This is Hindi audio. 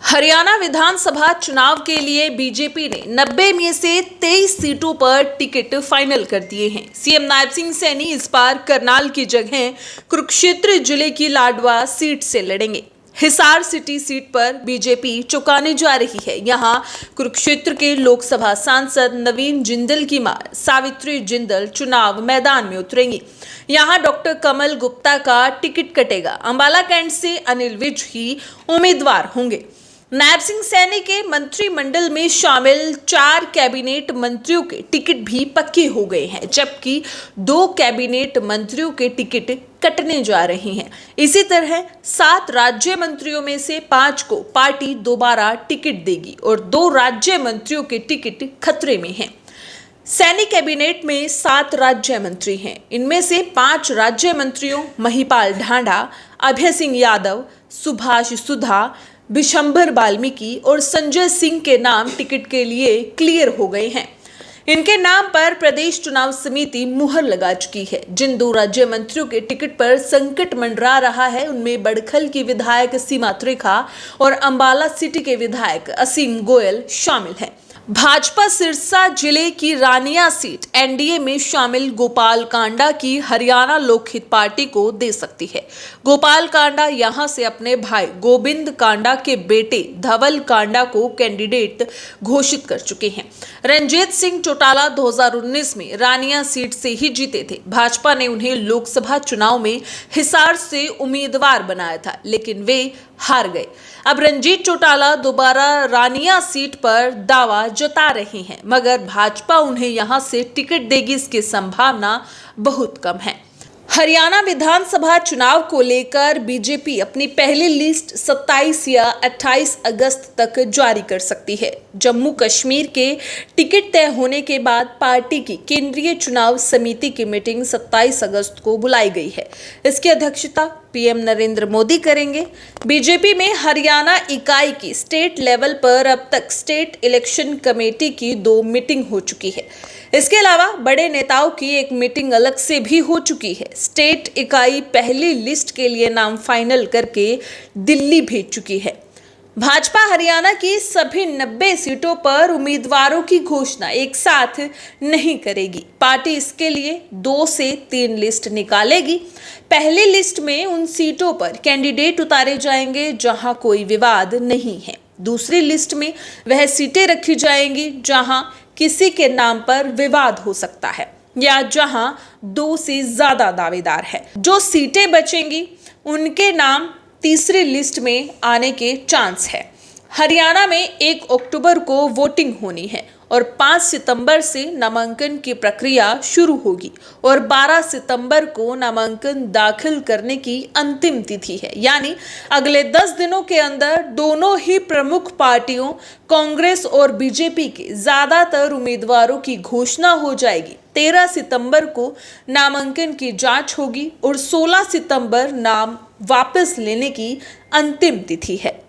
हरियाणा विधानसभा चुनाव के लिए बीजेपी ने 90 में से 23 सीटों पर टिकट फाइनल कर दिए हैं। सीएम नायब सिंह सैनी इस बार करनाल की जगह कुरुक्षेत्र जिले की लाडवा सीट से लड़ेंगे। हिसार सिटी सीट पर बीजेपी चौंकाने जा रही है। यहां कुरुक्षेत्र के लोकसभा सांसद नवीन जिंदल की मां सावित्री जिंदल चुनाव मैदान में उतरेंगी। यहां डॉक्टर कमल गुप्ता का टिकट कटेगा। अंबाला कैंट से अनिल विज ही उम्मीदवार होंगे। नायब सिंह सैनी के मंत्रिमंडल में शामिल 4 कैबिनेट मंत्रियों के टिकट भी पक्के हो गए हैं, जबकि 2 कैबिनेट मंत्रियों के टिकट कटने जा रहे हैं। इसी तरह 7 राज्य मंत्रियों में से 5 को पार्टी दोबारा टिकट देगी और 2 राज्य मंत्रियों के टिकट खतरे में हैं। सैनी कैबिनेट में 7 राज्य मंत्री हैं। इनमें से 5 राज्य मंत्रियों महिपाल ढांडा, अभय सिंह यादव, सुभाष सुधा, बिशंबर वाल्मीकि और संजय सिंह के नाम टिकट के लिए क्लियर हो गए हैं। इनके नाम पर प्रदेश चुनाव समिति मुहर लगा चुकी है। जिन 2 राज्य मंत्रियों के टिकट पर संकट मंडरा रहा है, उनमें बड़खल की विधायक सीमा त्रिखा और अंबाला सिटी के विधायक असीम गोयल शामिल हैं। भाजपा सिरसा जिले की रानिया सीट एनडीए में शामिल गोपाल कांडा की हरियाणा लोकहित पार्टी को दे सकती है। गोपाल कांडा यहां से अपने भाई गोविंद कांडा के बेटे धवल कांडा को कैंडिडेट घोषित कर चुके हैं। रंजीत सिंह चौटाला 2019 में रानिया सीट से ही जीते थे। भाजपा ने उन्हें लोकसभा चुनाव में हिसार से उम्मीदवार बनाया था, लेकिन वे हार गए। अब रंजीत चौटाला दोबारा रानिया सीट पर दावा जता रहे हैं, मगर भाजपा उन्हें यहां से टिकट देगी, इसकी संभावना बहुत कम है। हरियाणा विधानसभा चुनाव को लेकर बीजेपी अपनी पहली लिस्ट 27 या 28 अगस्त तक जारी कर सकती है। जम्मू कश्मीर के टिकट तय होने के बाद पार्टी की केंद्रीय चुनाव समिति की मीटिंग 27 अगस्त को बुलाई गई है। इसकी अध्यक्षता पीएम नरेंद्र मोदी करेंगे। बीजेपी में हरियाणा इकाई की स्टेट लेवल पर अब तक स्टेट इलेक्शन कमेटी की 2 मीटिंग हो चुकी है। इसके अलावा बड़े नेताओं की एक मीटिंग अलग से भी हो चुकी है। स्टेट इकाई पहली लिस्ट के लिए नाम फाइनल करके दिल्ली भेज चुकी है। भाजपा हरियाणा की सभी 90 सीटों पर उम्मीदवारों की घोषणा एक साथ नहीं करेगी। पार्टी इसके लिए 2 से 3 लिस्ट निकालेगी। पहली लिस्ट में उन सीटों पर कैंडिडेट उतारे जाएंगे जहां कोई विवाद नहीं है। दूसरी लिस्ट में वह सीटें रखी जाएंगी जहां किसी के नाम पर विवाद हो सकता है या जहां 2 से ज्यादा दावेदार हैं। जो सीटें बचेंगी उनके नाम तीसरी लिस्ट में आने के चांस है। हरियाणा में 1 अक्टूबर को वोटिंग होनी है और 5 सितंबर से नामांकन की प्रक्रिया शुरू होगी और 12 सितंबर को नामांकन दाखिल करने की अंतिम तिथि है। यानी अगले 10 दिनों के अंदर दोनों ही प्रमुख पार्टियों कांग्रेस और बीजेपी के ज्यादातर उम्मीदवारों की घोषणा हो जाएगी। 13 सितंबर को नामांकन की जांच होगी और 16 सितंबर नाम वापस लेने की अंतिम तिथि है।